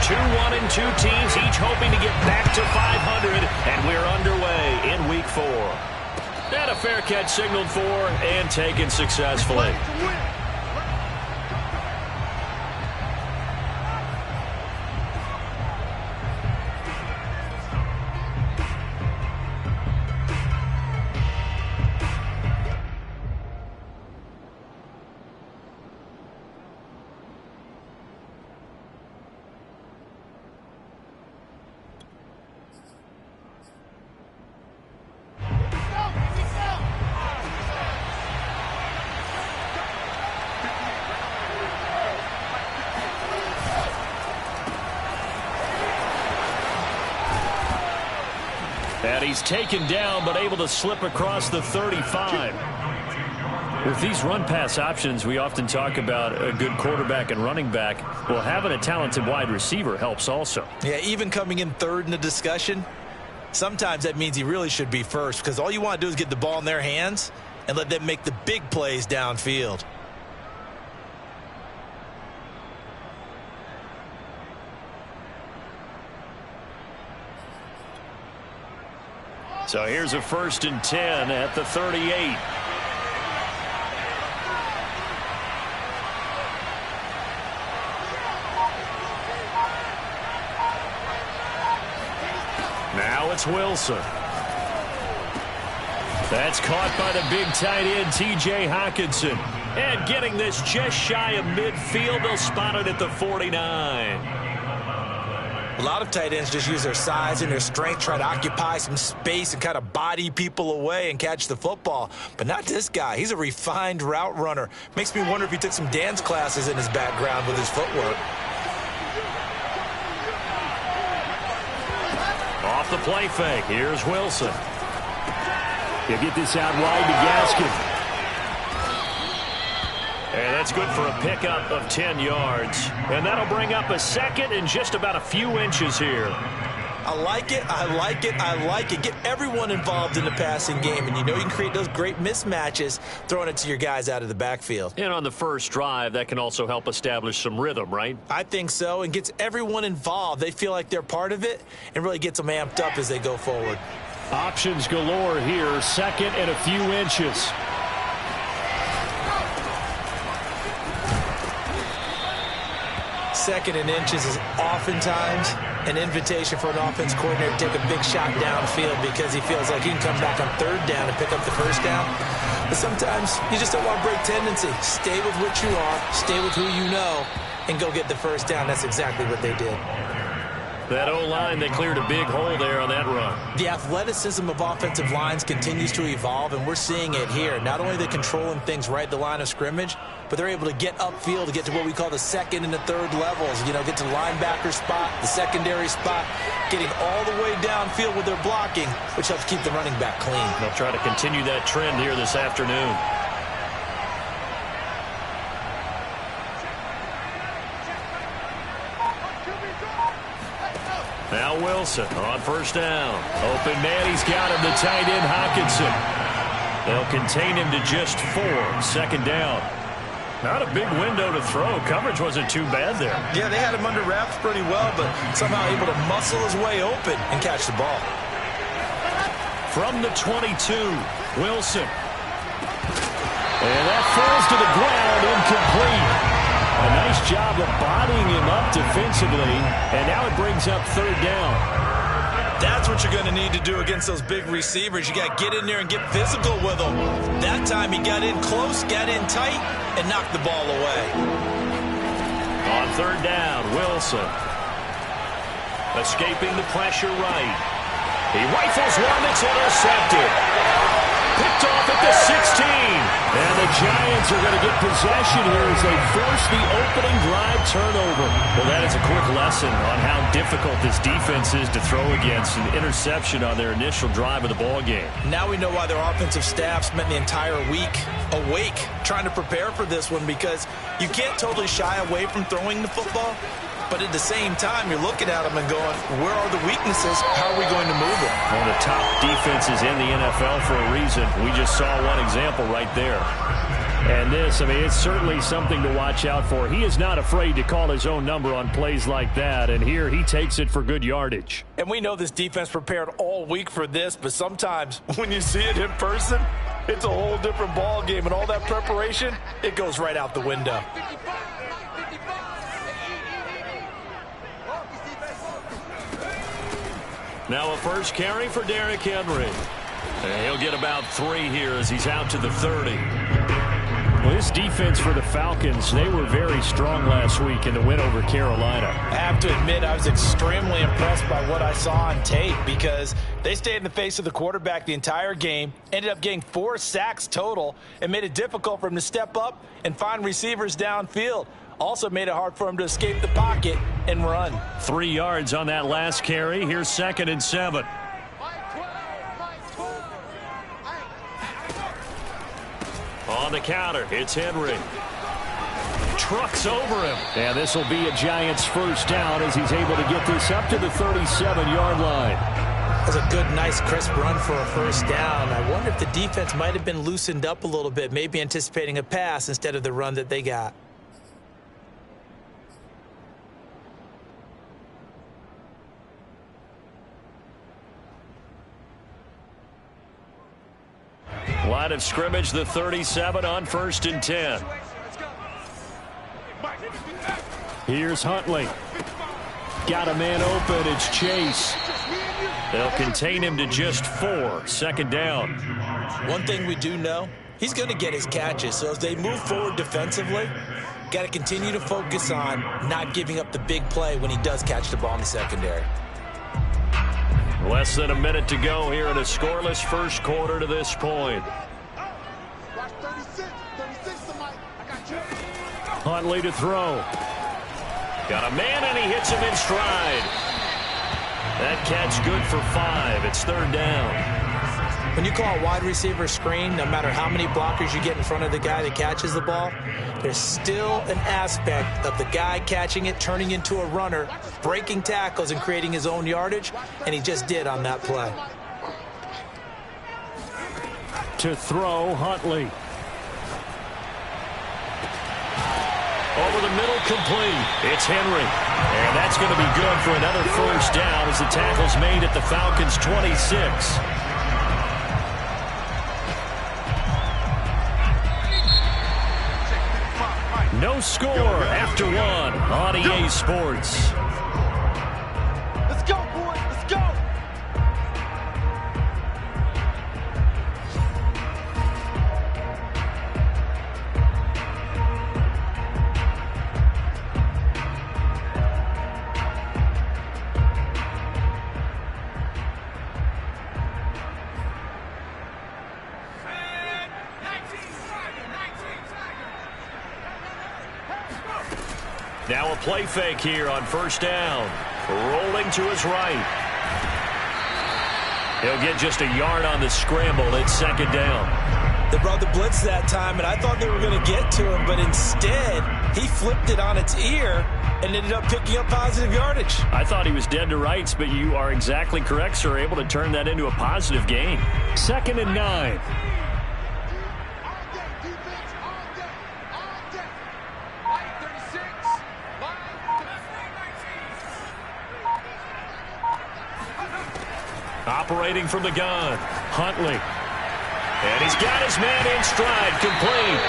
2-1 and two teams, each hoping to get back to 500, and we're underway in Week 4. And a fair catch signaled for and taken successfully. And he's taken down, but able to slip across the 35. With these run-pass options, we often talk about a good quarterback and running back. Well, having a talented wide receiver helps also. Yeah, even coming in third in the discussion, sometimes that means he really should be first, because all you want to do is get the ball in their hands and let them make the big plays downfield. So here's a 1st and 10 at the 38. Now it's Wilson. That's caught by the big tight end, T.J. Hockenson. And getting this just shy of midfield, they'll spot it at the 49. A lot of tight ends just use their size and their strength, try to occupy some space and kind of body people away and catch the football. But not this guy. He's a refined route runner. Makes me wonder if he took some dance classes in his background with his footwork. Off the play fake. Here's Wilson. He'll get this out wide to Gaskin. And that's good for a pickup of 10 yards. And that'll bring up a second and just about a few inches here. I like it, I like it, I like it. Get everyone involved in the passing game, and you know you can create those great mismatches throwing it to your guys out of the backfield. And on the first drive, that can also help establish some rhythm, right? I think so, and gets everyone involved. They feel like they're part of it and really gets them amped up as they go forward. Options galore here, second and a few inches. Second and inches is oftentimes an invitation for an offense coordinator to take a big shot downfield because he feels like he can come back on third down and pick up the first down. But sometimes you just don't want to break tendency. Stay with what you are, stay with who you know, and go get the first down. That's exactly what they did. That O-line, they cleared a big hole there on that run. The athleticism of offensive lines continues to evolve, and we're seeing it here. Not only are they controlling things right at the line of scrimmage, but they're able to get upfield to get to what we call the second and the third levels. You know, get to the linebacker spot, the secondary spot, getting all the way downfield with their blocking, which helps keep the running back clean. They'll try to continue that trend here this afternoon. Now Wilson on first down. Open man, he's got him, the tight end Hockenson. They'll contain him to just 4. Second down. Not a big window to throw. Coverage wasn't too bad there. Yeah, they had him under wraps pretty well, but somehow able to muscle his way open and catch the ball. From the 22, Wilson. And that falls to the ground, incomplete. A nice job of bodying him up defensively, and now it brings up third down. That's what you're going to need to do against those big receivers. You got to get in there and get physical with them. That time he got in close, got in tight, and knocked the ball away. On third down, Wilson. Escaping the pressure right. He rifles one that's intercepted. Picked off at the 16. And the Giants are going to get possession here as they force the opening drive turnover. Well, that is a quick lesson on how difficult this defense is to throw against. An interception on their initial drive of the ball game. Now we know why their offensive staff spent the entire week awake trying to prepare for this one, because you can't totally shy away from throwing the football. But at the same time, you're looking at them and going, where are the weaknesses? How are we going to move them? One of the top defenses in the NFL for a reason. We just saw one example right there. And this, I mean, it's certainly something to watch out for. He is not afraid to call his own number on plays like that, and here he takes it for good yardage. And we know this defense prepared all week for this, but sometimes when you see it in person, it's a whole different ball game, and all that preparation, it goes right out the window. Now a first carry for Derrick Henry. And he'll get about 3 here as he's out to the 30. Well, this defense for the Falcons, they were very strong last week in the win over Carolina. I have to admit, I was extremely impressed by what I saw on tape because they stayed in the face of the quarterback the entire game, ended up getting 4 sacks total, and made it difficult for him to step up and find receivers downfield. Also made it hard for him to escape the pocket and run. 3 yards on that last carry. Here's 2nd and 7. On the counter, it's Henry. Trucks over him. And this will be a Giants first down as he's able to get this up to the 37-yard line. That's a good, nice, crisp run for a first down. I wonder if the defense might have been loosened up a little bit, maybe anticipating a pass instead of the run that they got. Line of scrimmage, the 37 on 1st and 10. Here's Huntley. Got a man open. It's Chase. They'll contain him to just 4. 2nd down. One thing we do know, he's going to get his catches. So as they move forward defensively, got to continue to focus on not giving up the big play when he does catch the ball in the secondary. Less than a minute to go here in a scoreless first quarter to this point. Huntley to throw. Got a man, and he hits him in stride. That catch good for 5. It's 3rd down. When you call a wide receiver screen, no matter how many blockers you get in front of the guy that catches the ball, there's still an aspect of the guy catching it, turning into a runner, breaking tackles and creating his own yardage, and he just did on that play. To throw, Huntley. Over the middle, complete. It's Henry. And that's going to be good for another first down as the tackle's made at the Falcons' 26. No score after 1 on EA Sports. Let's go, boys. Let's go. Now a play fake here on 1st down. Rolling to his right. He'll get just a yard on the scramble. It's 2nd down. They brought the blitz that time, and I thought they were going to get to him, but instead he flipped it on its ear and ended up picking up positive yardage. I thought he was dead to rights, but you are exactly correct, sir. Able to turn that into a positive gain. 2nd and 9. Operating from the gun, Huntley. And he's got his man in stride, complete.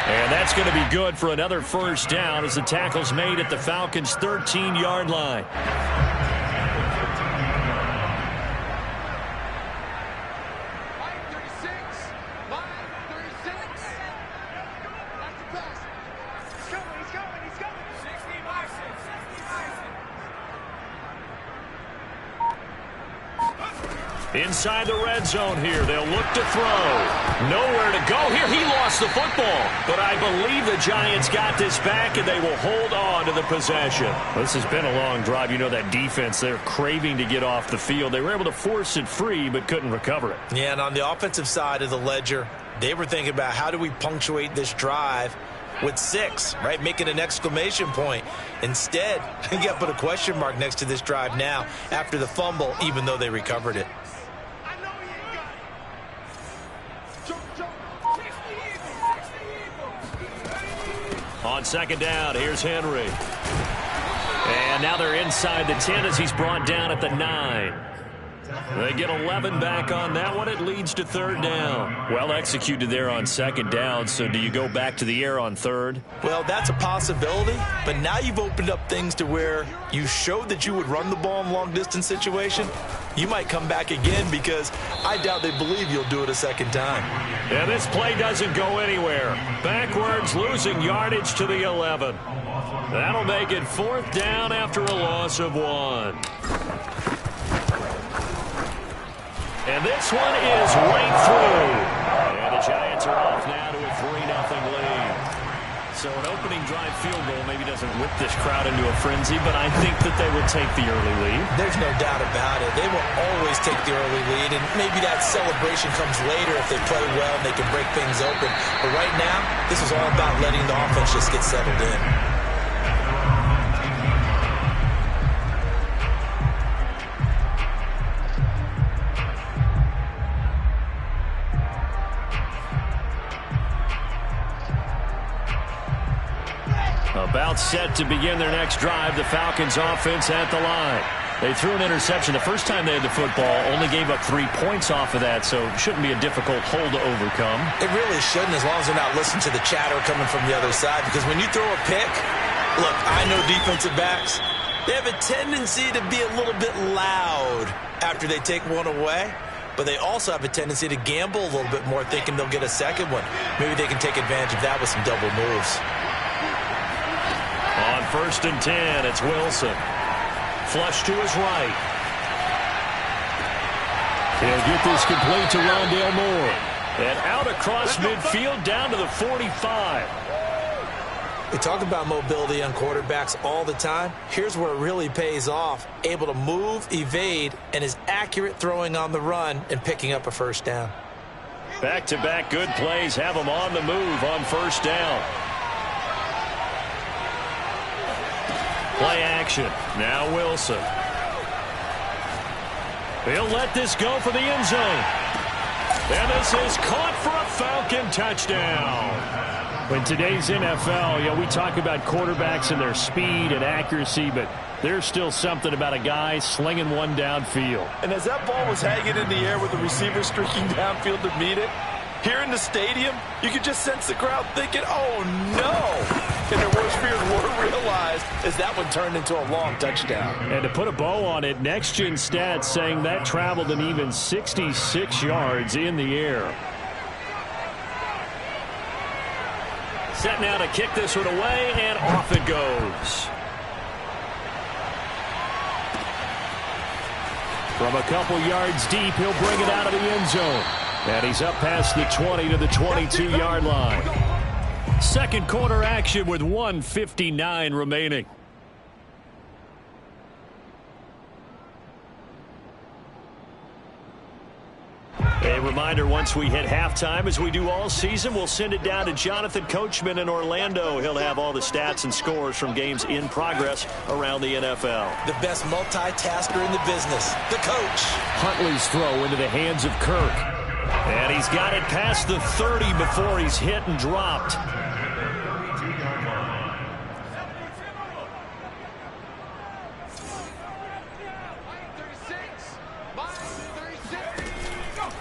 And that's going to be good for another first down as the tackle's made at the Falcons' 13-yard line. Inside the red zone here. They'll look to throw. Nowhere to go here. He lost the football. But I believe the Giants got this back, and they will hold on to the possession. This has been a long drive. You know that defense, they're craving to get off the field. They were able to force it free, but couldn't recover it. Yeah, and on the offensive side of the ledger, they were thinking about how do we punctuate this drive with 6, right? Make it an exclamation point. Instead, you got to put a question mark next to this drive now after the fumble, even though they recovered it. On second down, here's Henry. And now they're inside the 10 as he's brought down at the 9. They get 11 back on that one. It leads to third down. Well executed there on second down. So do you go back to the air on third? Well, that's a possibility. But now you've opened up things to where you showed that you would run the ball in long-distance situation. You might come back again because I doubt they believe you'll do it a second time. Yeah, this play doesn't go anywhere. Backwards, losing yardage to the 11. That'll make it fourth down after a loss of 1. And this one is right through. And the Giants are off now to a 3-0 lead. So an opening drive field goal maybe doesn't whip this crowd into a frenzy, but I think that they will take the early lead. There's no doubt about it. They will always take the early lead, and maybe that celebration comes later if they play well and they can break things open. But right now, this is all about letting the offense just get settled in. About set to begin their next drive, the Falcons offense at the line. They threw an interception the first time they had the football, only gave up 3 points off of that, so it shouldn't be a difficult hole to overcome. It really shouldn't, as long as they're not listening to the chatter coming from the other side, because when you throw a pick, look, I know defensive backs, they have a tendency to be a little bit loud after they take one away, but they also have a tendency to gamble a little bit more, thinking they'll get a second one. Maybe they can take advantage of that with some double moves. On 1st and 10, it's Wilson. Flush to his right. He'll get this complete to Rondale Moore. And out across midfield down to the 45. We talk about mobility on quarterbacks all the time. Here's where it really pays off. Able to move, evade, and is accurate throwing on the run and picking up a first down. Back-to-back good plays have them on the move on first down. Play action. Now Wilson. He'll let this go for the end zone. And this is caught for a Falcon touchdown. In today's NFL, we talk about quarterbacks and their speed and accuracy, but there's still something about a guy slinging one downfield. And as that ball was hanging in the air with the receiver streaking downfield to meet it, here in the stadium, you could just sense the crowd thinking, oh, no. And their worst fears were realized as that one turned into a long touchdown. And to put a bow on it, Next Gen Stats saying that traveled an even 66 yards in the air. Set now to kick this one away, and off it goes. From a couple yards deep, he'll bring it out of the end zone. And he's up past the 20 to the 22-yard line. Second quarter action with 1:59 remaining. A reminder, once we hit halftime, as we do all season, we'll send it down to Jonathan Coachman in Orlando. He'll have all the stats and scores from games in progress around the NFL. The best multitasker in the business, the coach. Huntley's throw into the hands of Kirk. And he's got it past the 30 before he's hit and dropped.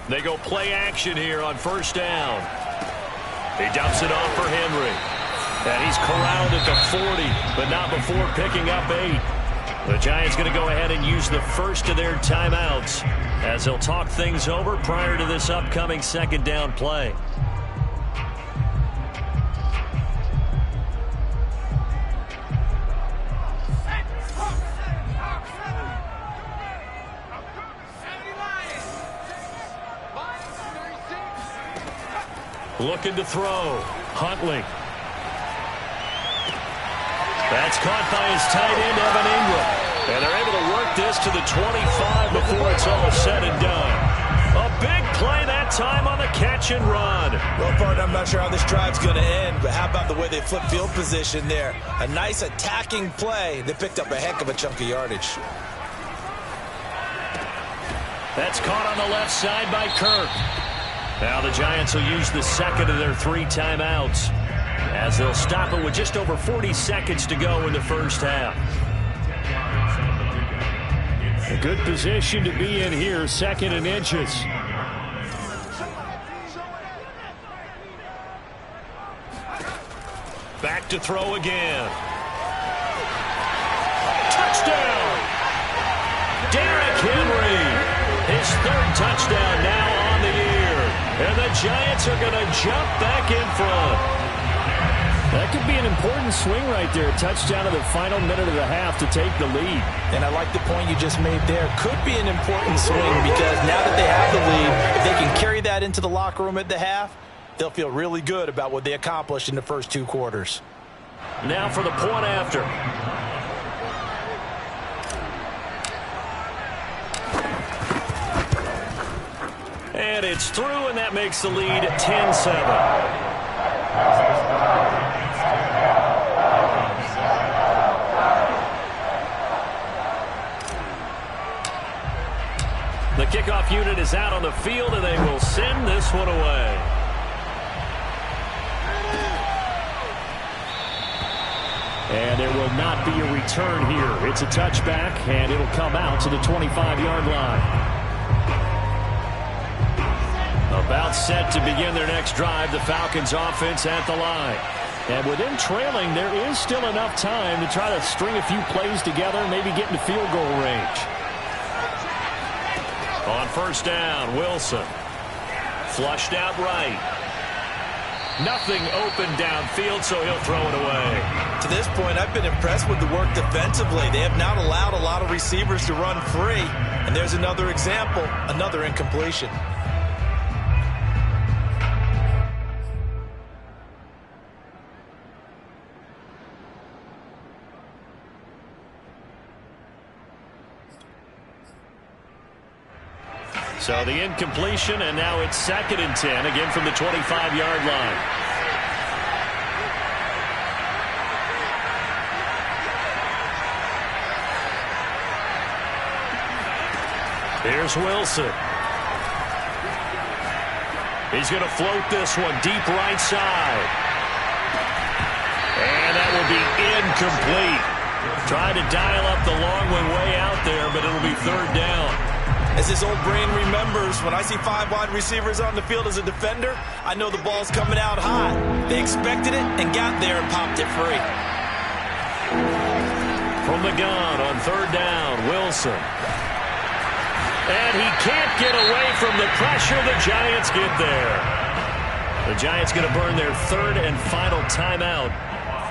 They go play action here on first down. He dumps it off for Henry. And he's corralled at the 40, but not before picking up 8. The Giants going to go ahead and use the first of their timeouts as they'll talk things over prior to this upcoming second down play. Looking to throw. Huntley. That's caught by his tight end, Evan Ingram. And they're able to work this to the 25 before it's all said and done. A big play that time on the catch and run. Well, partner, I'm not sure how this drive's going to end, but how about the way they flip field position there? A nice attacking play. They picked up a heck of a chunk of yardage. That's caught on the left side by Kirk. Now the Giants will use the second of their 3 timeouts. as they'll stop it with just over 40 seconds to go in the first half. A good position to be in here, 2nd and inches. Back to throw again. Touchdown! Derrick Henry, his 3rd touchdown now on the year. And the Giants are going to jump back in front. That could be an important swing right there. A touchdown in the final minute of the half to take the lead. And I like the point you just made there. Could be an important swing because now that they have the lead, if they can carry that into the locker room at the half, they'll feel really good about what they accomplished in the first 2 quarters. Now for the point after. And it's through, and that makes the lead 10-7. The kickoff unit is out on the field, and they will send this one away. And there will not be a return here. It's a touchback, and it'll come out to the 25-yard line. About set to begin their next drive, the Falcons offense at the line. And with them trailing, there is still enough time to try to string a few plays together, maybe get into field goal range. On first down, Wilson. Flushed out right. Nothing open downfield, so he'll throw it away. To this point, I've been impressed with the work defensively. They have not allowed a lot of receivers to run free. And there's another example, another incompletion. So the incompletion, and now it's 2nd and 10, again from the 25-yard line. Here's Wilson. He's going to float this one deep right side. And that will be incomplete. Trying to dial up the long one way out there, but it'll be 3rd down. As his old brain remembers, when I see 5 wide receivers on the field as a defender, I know the ball's coming out high. They expected it and got there and popped it free. From the gun on 3rd down, Wilson. And he can't get away from the pressure. The Giants get there. The Giants going to burn their 3rd and final timeout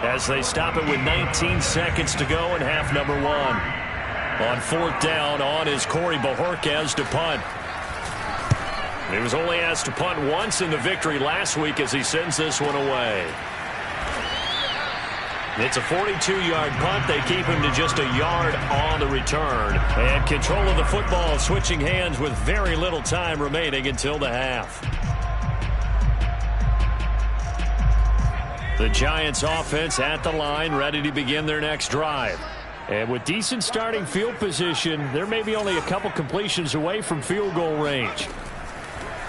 as they stop it with 19 seconds to go in half number 1. On 4th down, on is Corey Bojorquez to punt. He was only asked to punt once in the victory last week as he sends this one away. It's a 42-yard punt. They keep him to just a yard on the return. And control of the football switching hands with very little time remaining until the half. The Giants offense at the line, ready to begin their next drive. And with decent starting field position, they're maybe only a couple completions away from field goal range.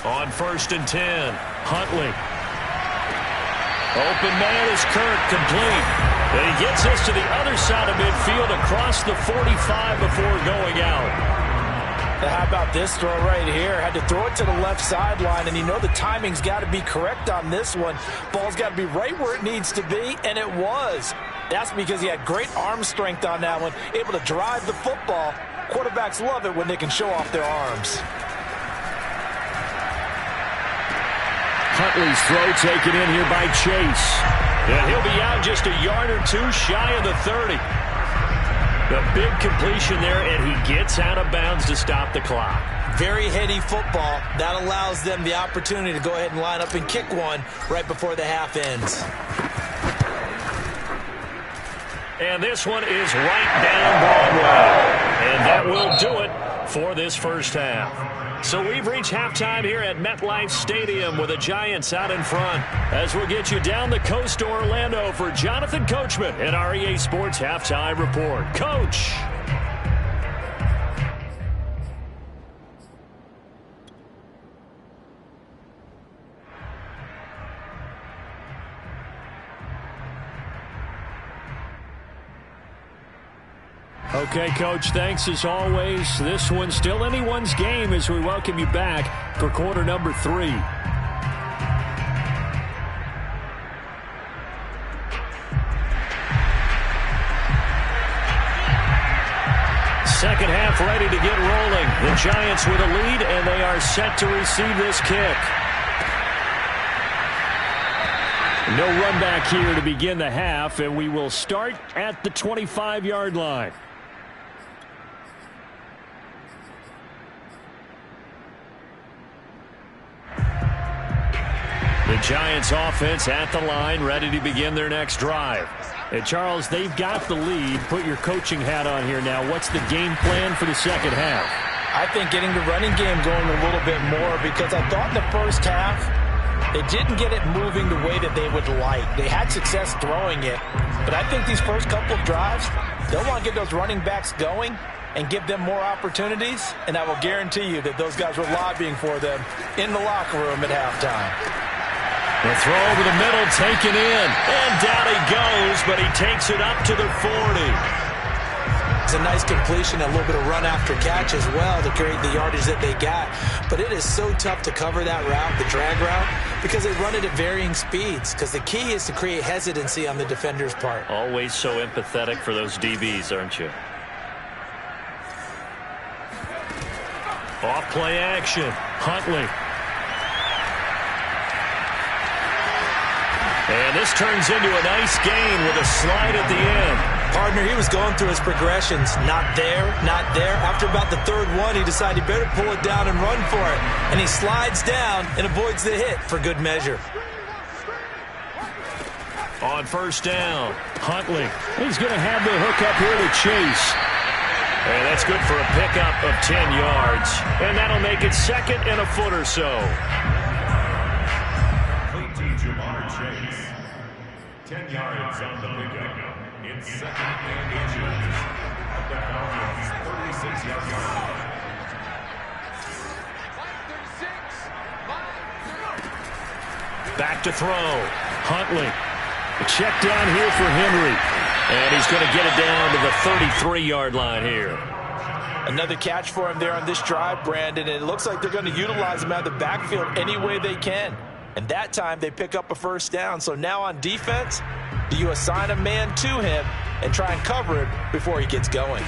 On 1st and 10, Huntley. Open man is Kirk, complete. And he gets us to the other side of midfield across the 45 before going out. How about this throw right here? Had to throw it to the left sideline, and you know the timing's got to be correct on this one. Ball's got to be right where it needs to be, and it was. That's because he had great arm strength on that one, able to drive the football. Quarterbacks love it when they can show off their arms. Huntley's throw taken in here by Chase. And he'll be out just a yard or 2 shy of the 30. The big completion there, and he gets out of bounds to stop the clock. Very heady football. That allows them the opportunity to go ahead and line up and kick one right before the half ends. And this one is right down Broadway. And that will do it for this first half. So we've reached halftime here at MetLife Stadium with the Giants out in front. As we'll get you down the coast to Orlando for Jonathan Coachman at our EA Sports Halftime Report. Coach. Okay, Coach, thanks as always. This one's still anyone's game as we welcome you back for quarter number 3. Second half ready to get rolling. The Giants with a lead, and they are set to receive this kick. No run back here to begin the half, and we will start at the 25-yard line. The Giants offense at the line, ready to begin their next drive. And Charles, they've got the lead. Put your coaching hat on here now. What's the game plan for the second half? I think getting the running game going a little bit more, because I thought in the first half they didn't get it moving the way that they would like. They had success throwing it, but I think these first couple of drives, they'll want to get those running backs going and give them more opportunities, and I will guarantee you that those guys were lobbying for them in the locker room at halftime. The throw over the middle, taken in, and down he goes, but he takes it up to the 40. It's a nice completion, a little bit of run after catch as well to create the yardage that they got. But it is so tough to cover that route, the drag route, because they run it at varying speeds, because the key is to create hesitancy on the defender's part. Always so empathetic for those DBs, aren't you? Off play action, Huntley. And this turns into a nice gain with a slide at the end. Partner, he was going through his progressions. Not there, not there. After about the third one, he decided he better pull it down and run for it. And he slides down and avoids the hit for good measure. On first down, Huntley. He's going to have the hook up here to Chase. And that's good for a pickup of 10 yards. And that'll make it second and a foot or so. 10 yards on the pickup. It's second and inches. At the Falcons' 36-yard line. Back to throw. Huntley. A check down here for Henry. And he's going to get it down to the 33-yard line here. Another catch for him there on this drive, Brandon. And it looks like they're going to utilize him out of the backfield any way they can. And that time they pick up a first down. So now on defense, do you assign a man to him and try and cover him before he gets going?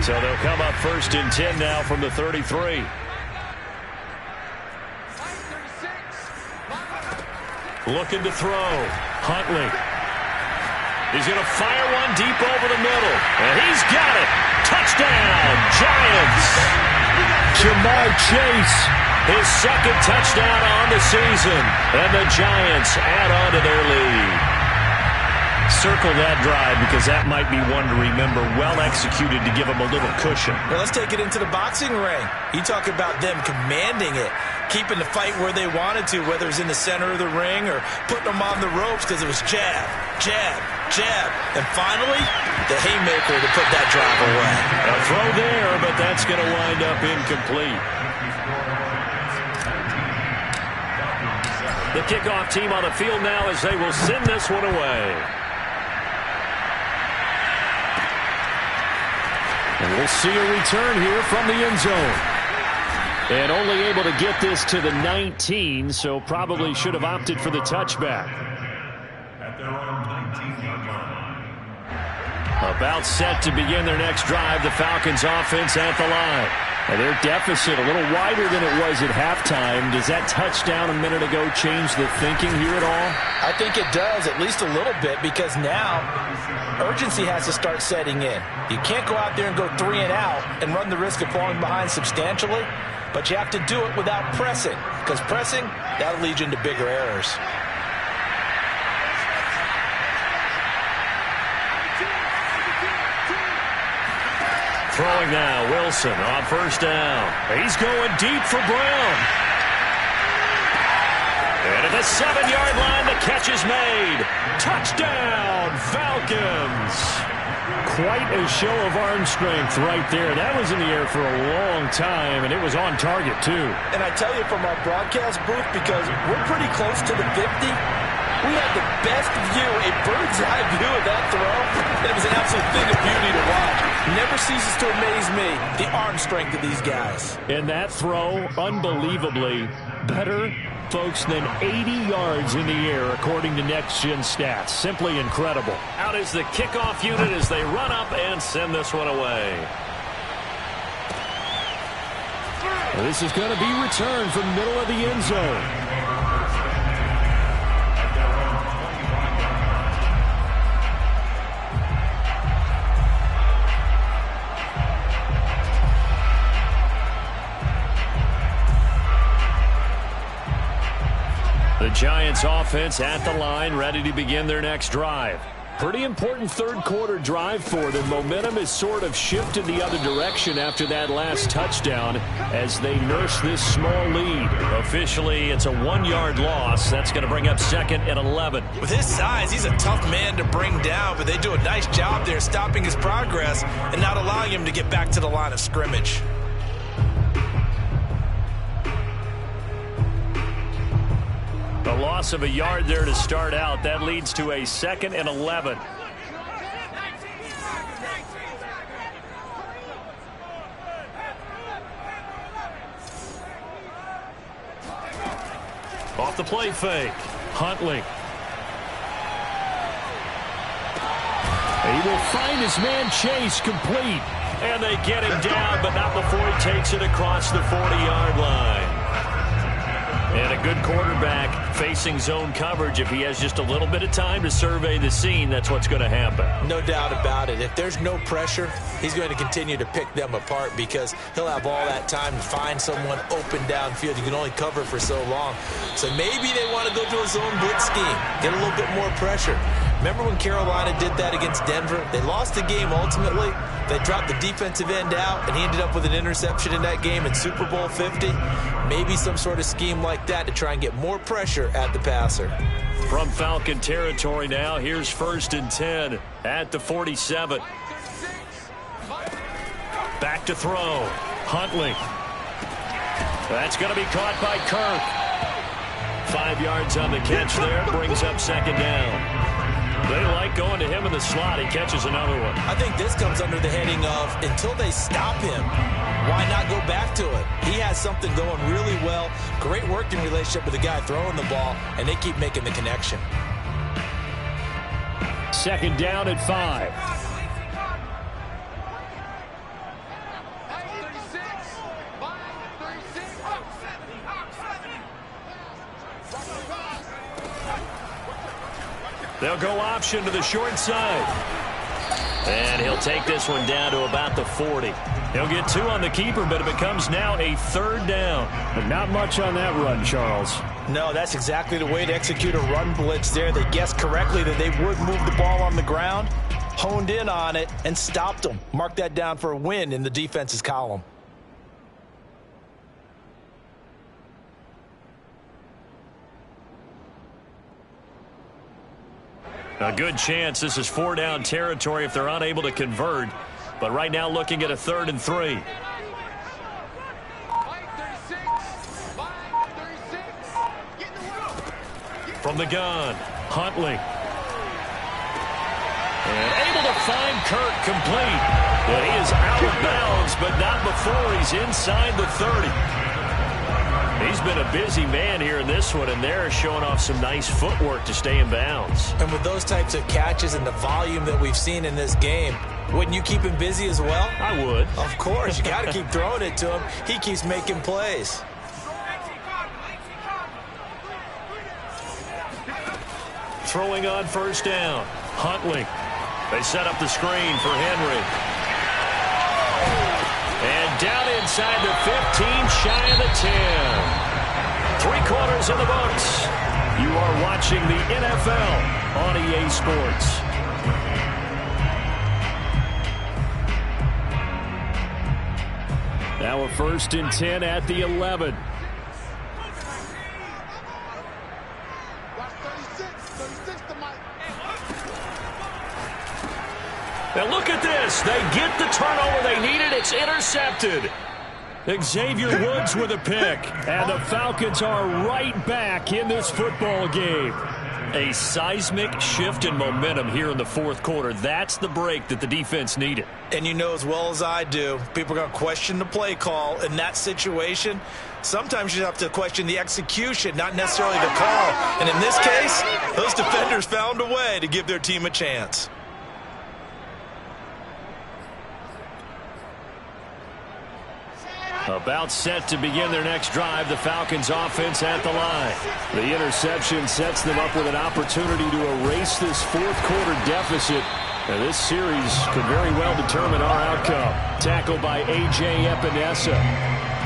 So they'll come up first and 10 now from the 33. Looking to throw. Huntley. He's going to fire one deep over the middle. And he's got it. Touchdown, Giants. Jamar Chase. His second touchdown on the season. And the Giants add on to their lead. Circle that drive because that might be one to remember. Well executed to give them a little cushion. Well, let's take it into the boxing ring. You talk about them commanding it, keeping the fight where they wanted to, whether it was in the center of the ring or putting them on the ropes because it was jab, jab, jab. And finally, the haymaker to put that drive away. A throw there, but that's going to wind up incomplete. The kickoff team on the field now as they will send this one away. And we'll see a return here from the end zone. And only able to get this to the 19, so probably should have opted for the touchback. At their own 19-yard line. About set to begin their next drive, the Falcons offense at the line. And their deficit a little wider than it was at halftime. Does that touchdown a minute ago change the thinking here at all? I think it does, at least a little bit, because now urgency has to start setting in. You can't go out there and go 3 and out and run the risk of falling behind substantially, but you have to do it without pressing, because pressing, that'll lead you into bigger errors. Throwing now, Wilson on first down. He's going deep for Brown. And at the 7-yard line, the catch is made. Touchdown, Falcons. Quite a show of arm strength right there. That was in the air for a long time, and it was on target, too. And I tell you from our broadcast booth, because we're pretty close to the 50, we had the best view, a bird's eye view of that throw. It was an absolute thing of beauty to ceases to amaze me, the arm strength of these guys. And that throw, unbelievably better, folks, than 80 yards in the air, according to Next Gen Stats. Simply incredible. Out is the kickoff unit as they run up and send this one away. This is going to be returned from the middle of the end zone. The Giants offense at the line, ready to begin their next drive. Pretty important third quarter drive for them. Momentum has sort of shifted the other direction after that last touchdown as they nurse this small lead. Officially, it's a 1-yard loss. That's going to bring up 2nd and 11. With his size, he's a tough man to bring down, but they do a nice job there stopping his progress and not allowing him to get back to the line of scrimmage. A loss of a yard there to start out. That leads to a 2nd and 11. Off the play fake. Huntley. He will find his man Chase complete. And they get him down, but not before he takes it across the 40-yard line. And a good quarterback facing zone coverage. If he has just a little bit of time to survey the scene, that's what's going to happen. No doubt about it. If there's no pressure, he's going to continue to pick them apart because he'll have all that time to find someone open downfield. You can only cover for so long. So maybe they want to go to a zone blitz scheme, get a little bit more pressure. Remember when Carolina did that against Denver? They lost the game ultimately. They dropped the defensive end out, and he ended up with an interception in that game in Super Bowl 50. Maybe some sort of scheme like that to try and get more pressure at the passer. From Falcon territory now, here's 1st and 10 at the 47. Back to throw. Huntley. That's going to be caught by Kirk. 5 yards on the catch there. Brings up 2nd down. They like going to him in the slot. He catches another one. I think this comes under the heading of until they stop him, why not go back to it? He has something going really well. Great working relationship with the guy throwing the ball, and they keep making the connection. 2nd down at 5. They'll go option to the short side. And he'll take this one down to about the 40. He'll get 2 on the keeper, but it becomes now a 3rd down. But not much on that run, Charles. No, that's exactly the way to execute a run blitz there. They guessed correctly that they would move the ball on the ground, honed in on it, and stopped them. Mark that down for a win in the defense's column. A good chance this is 4-down territory if they're unable to convert. But right now looking at a 3rd and 3. From the gun, Huntley. And able to find Kirk complete. But he is out of bounds, but not before he's inside the 30. He's been a busy man here in this one, and they're showing off some nice footwork to stay in bounds. And with those types of catches and the volume that we've seen in this game, wouldn't you keep him busy as well? I would. Of course. You got to keep throwing it to him. He keeps making plays. Throwing on 1st down. Huntley. They set up the screen for Henry. And down inside the 15, shy of the 10. 3 quarters in the books. You are watching the NFL on EA Sports. Now a 1st and 10 at the 11. And look at this. They get the turnover they needed. It's intercepted. Xavier Woods with a pick. And the Falcons are right back in this football game. A seismic shift in momentum here in the fourth quarter. That's the break that the defense needed. And you know as well as I do, people are going to question the play call in that situation. Sometimes you have to question the execution, not necessarily the call. And in this case, those defenders found a way to give their team a chance. About set to begin their next drive, the Falcons offense at the line. The interception sets them up with an opportunity to erase this fourth quarter deficit. And this series could very well determine our outcome. Tackled by A.J. Epinesa.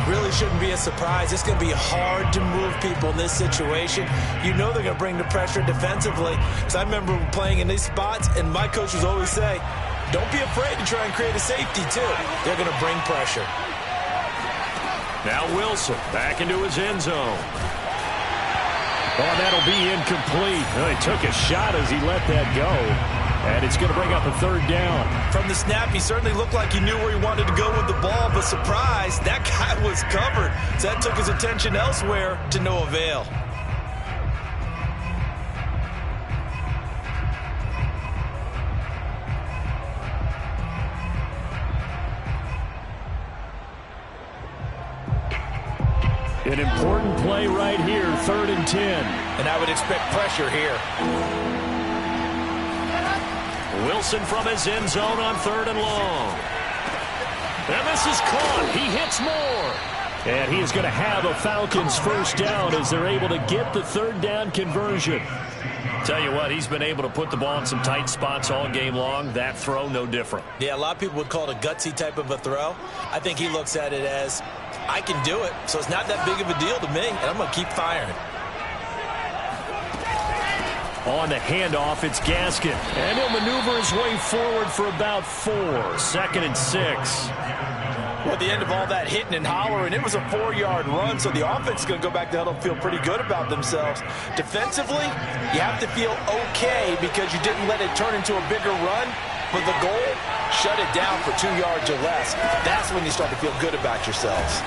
Really shouldn't be a surprise. It's going to be hard to move people in this situation. You know they're going to bring the pressure defensively. So I remember playing in these spots, and my coach would always say, don't be afraid to try and create a safety too. They're going to bring pressure. Now Wilson back into his end zone. Oh, that'll be incomplete. Well, he took a shot as he let that go. And it's going to bring up a third down. From the snap, he certainly looked like he knew where he wanted to go with the ball, but surprise, that guy was covered. So that took his attention elsewhere to no avail. An important play right here, 3rd and 10. And I would expect pressure here. Wilson from his end zone on 3rd and long. And this is caught. He hits more. And he is going to have a Falcons first down as they're able to get the 3rd down conversion. Tell you what, he's been able to put the ball in some tight spots all game long. That throw, no different. Yeah, a lot of people would call it a gutsy type of a throw. I think he looks at it as, I can do it, so it's not that big of a deal to me, and I'm going to keep firing. On the handoff, it's Gaskin. And he'll maneuver his way forward for about 4. 2nd and 6. Well, at the end of all that hitting and hollering, it was a 4-yard run, so the offense is going to go back to huddle and feel pretty good about themselves. Defensively, you have to feel okay because you didn't let it turn into a bigger run. But the goal, shut it down for 2 yards or less. That's when you start to feel good about yourselves.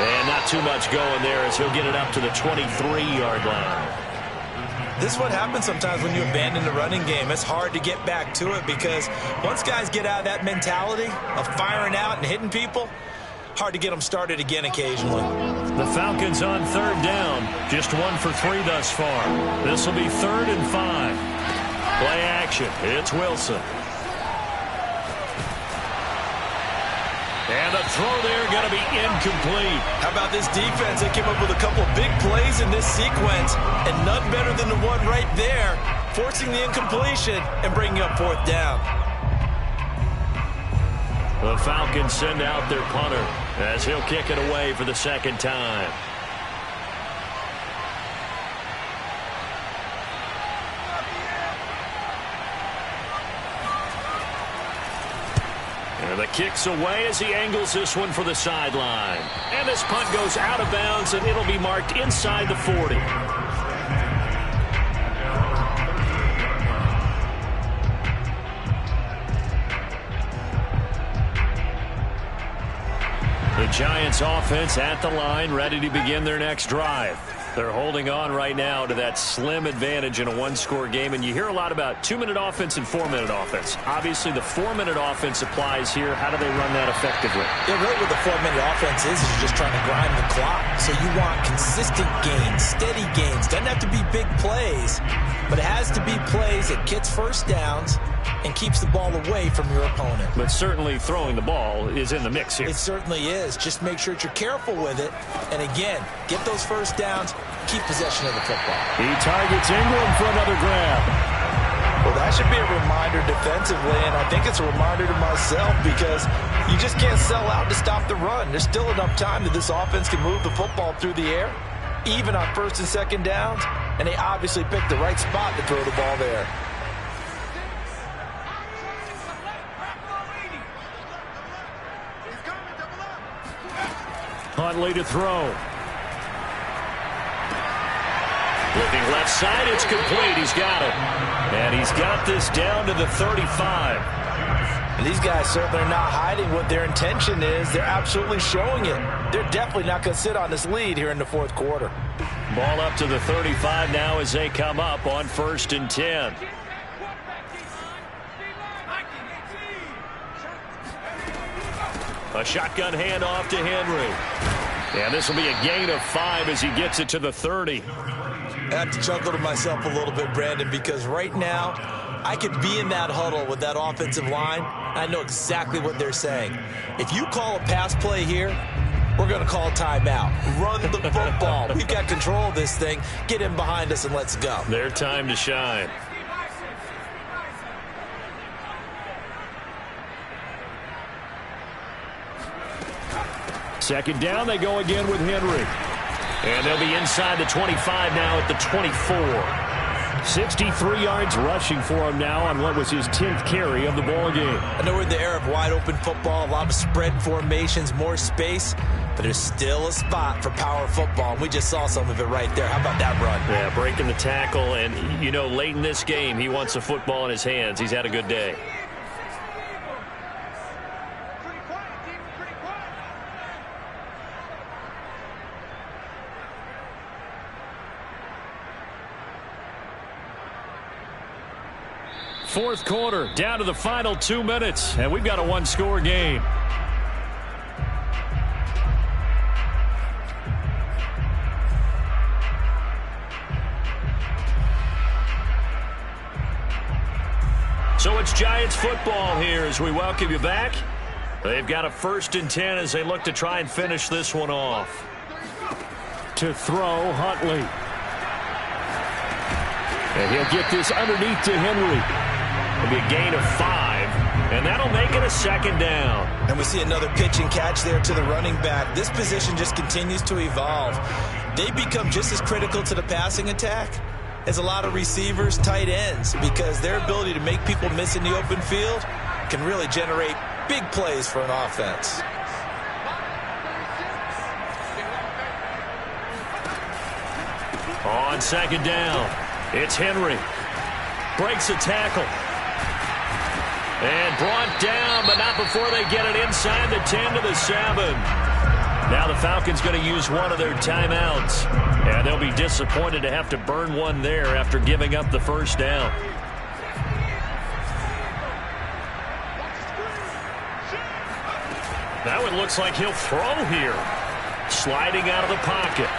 And not too much going there as he'll get it up to the 23-yard line. This is what happens sometimes when you abandon the running game. It's hard to get back to it because once guys get out of that mentality of firing out and hitting people, hard to get them started again occasionally. The Falcons on 3rd down, just 1 for 3 thus far. This will be 3rd and 5. Play action. It's Wilson. And the throw there going to be incomplete. How about this defense? They came up with a couple of big plays in this sequence, and none better than the one right there, forcing the incompletion and bringing up 4th down. The Falcons send out their punter as he'll kick it away for the 2nd time. And the kick's away as he angles this one for the sideline. And this punt goes out of bounds, and it'll be marked inside the 40. The Giants offense at the line, ready to begin their next drive. They're holding on right now to that slim advantage in a 1-score game. And you hear a lot about 2-minute offense and 4-minute offense. Obviously, the 4-minute offense applies here. How do they run that effectively? Yeah, really what the 4-minute offense is you're just trying to grind the clock. So you want consistent gains, steady gains. Doesn't have to be big plays, but it has to be plays that gets first downs and keeps the ball away from your opponent. But certainly throwing the ball is in the mix here. It certainly is. Just make sure that you're careful with it. And again, get those first downs, keep possession of the football. He targets Ingram for another grab. Well, that should be a reminder defensively, and I think it's a reminder to myself because you just can't sell out to stop the run. There's still enough time that this offense can move the football through the air, even on 1st and 2nd downs, and they obviously picked the right spot to throw the ball there. Huntley to throw. Looking left side, it's complete. He's got it. And he's got this down to the 35. And these guys certainly are not hiding what their intention is. They're absolutely showing it. They're definitely not going to sit on this lead here in the 4th quarter. Ball up to the 35 now as they come up on 1st and 10. A shotgun handoff to Henry. And this will be a gain of 5 as he gets it to the 30. I have to chuckle to myself a little bit, Brandon, because right now I could be in that huddle with that offensive line. I know exactly what they're saying. If you call a pass play here, we're going to call timeout. Run the football. We've got control of this thing. Get him behind us and let's go. Their time to shine. Second down, they go again with Henry. And they'll be inside the 25 now at the 24. 63 yards rushing for him now on what was his 10th carry of the ball game. I know we're in the era of wide-open football, a lot of spread formations, more space, but there's still a spot for power football, and we just saw some of it right there. How about that run? Yeah, breaking the tackle, and, you know, late in this game, he wants the football in his hands. He's had a good day. Fourth quarter, down to the final 2 minutes, and we've got a one-score game. So it's Giants football here as we welcome you back. They've got a 1st and 10 as they look to try and finish this one off. To throw, Huntley. And he'll get this underneath to Henry. It'll be a gain of 5, and that'll make it a 2nd down. And we see another pitch and catch there to the running back. This position just continues to evolve. They become just as critical to the passing attack as a lot of receivers, tight ends, because their ability to make people miss in the open field can really generate big plays for an offense. On 2nd down, it's Henry. Breaks a tackle. And brought down, but not before they get it inside the 10 to the 7. Now the Falcons going to use one of their timeouts. And they'll be disappointed to have to burn one there after giving up the 1st down. Now it looks like he'll throw here. Sliding out of the pocket.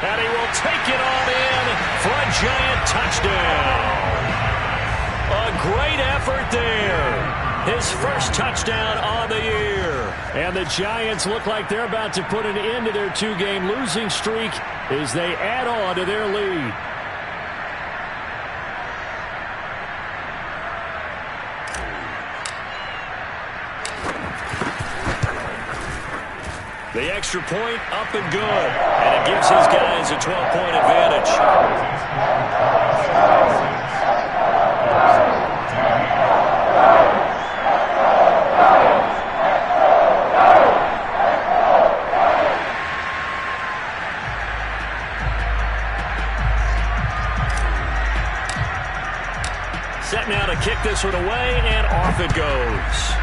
And he will take it on in for a Giant touchdown. A great effort there. His first touchdown on the year. And the Giants look like they're about to put an end to their 2-game losing streak as they add on to their lead. The extra point up and good. And it gives his guys a 12-point advantage. Set now to kick this one away, and off it goes.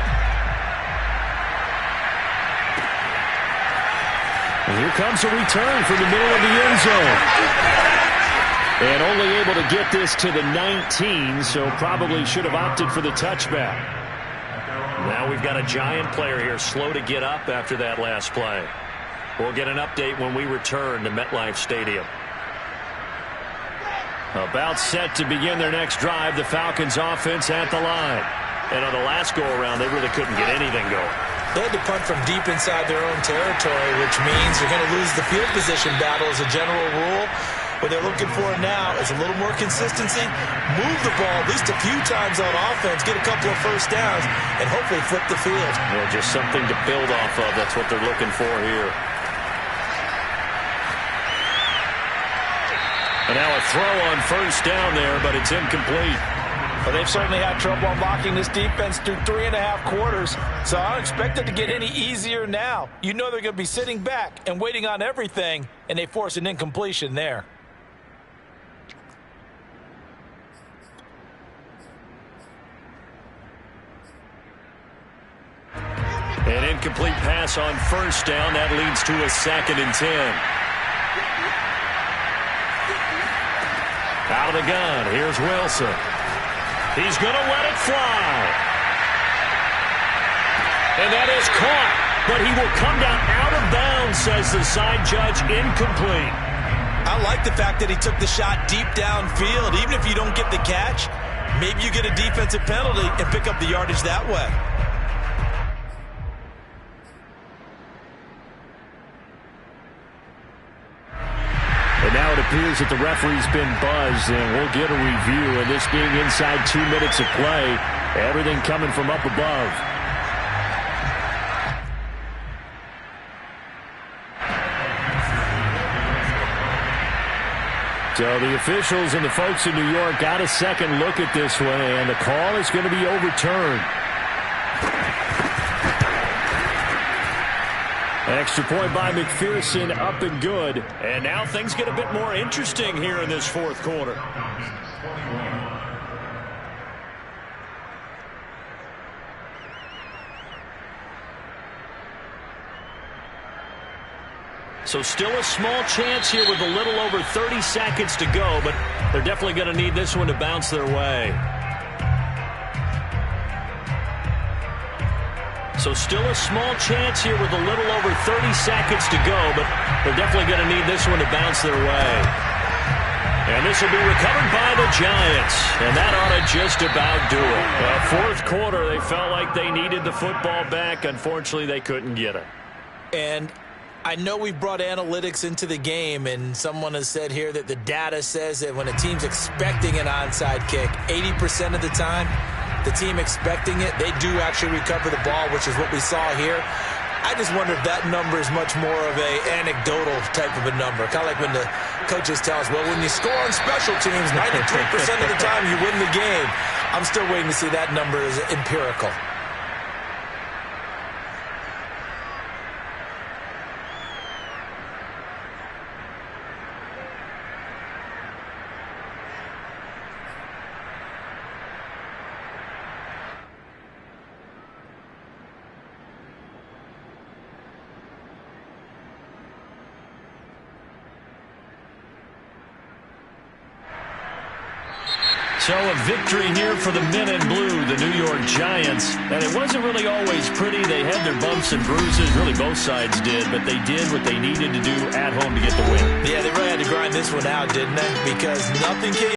And here comes a return from the middle of the end zone. And only able to get this to the 19, so probably should have opted for the touchback. Now we've got a Giant player here slow to get up after that last play. We'll get an update when we return to MetLife Stadium. About set to begin their next drive, the Falcons offense at the line. And on the last go-around, they really couldn't get anything going. They had to punt from deep inside their own territory, which means they're going to lose the field position battle as a general rule. What they're looking for now is a little more consistency, move the ball at least a few times on offense, get a couple of 1st downs, and hopefully flip the field. Yeah, just something to build off of. That's what they're looking for here. And now a throw on 1st down there, but it's incomplete. Well, they've certainly had trouble unlocking this defense through 3.5 quarters, so I don't expect it to get any easier now. You know they're going to be sitting back and waiting on everything, and they force an incompletion there. An incomplete pass on 1st down. That leads to a 2nd and 10. Out of the gun, here's Wilson. He's going to let it fly. And that is caught, but he will come down out of bounds, says the side judge, incomplete. I like the fact that he took the shot deep downfield. Even if you don't get the catch, maybe you get a defensive penalty and pick up the yardage that way. And now it appears that the referee's been buzzed, and we'll get a review. And this being inside 2 minutes of play, everything coming from up above. So the officials and the folks in New York got a second look at this one, and the call is going to be overturned. Extra point by McPherson, up and good. And now things get a bit more interesting here in this fourth quarter. So still a small chance here with a little over 30 seconds to go, but they're definitely going to need this one to bounce their way. So still a small chance here with a little over 30 seconds to go, but they're definitely going to need this one to bounce their way. And this will be recovered by the Giants, and that ought to just about do it. Fourth quarter, they felt like they needed the football back. Unfortunately, they couldn't get it. And I know we brought analytics into the game, and someone has said here that the data says that when a team's expecting an onside kick, 80% of the time, the team expecting it, they do actually recover the ball, which is what we saw here. I just wonder if that number is much more of a anecdotal type of a number. Kind of like when the coaches tell us, well, when you score on special teams, 93% of the time you win the game. I'm still waiting to see that number is empirical. So a victory here for the men in blue, the New York Giants. And it wasn't really always pretty. They had their bumps and bruises. Really, both sides did. But they did what they needed to do at home to get the win. Yeah, they really had to grind this one out, didn't they? Because nothing came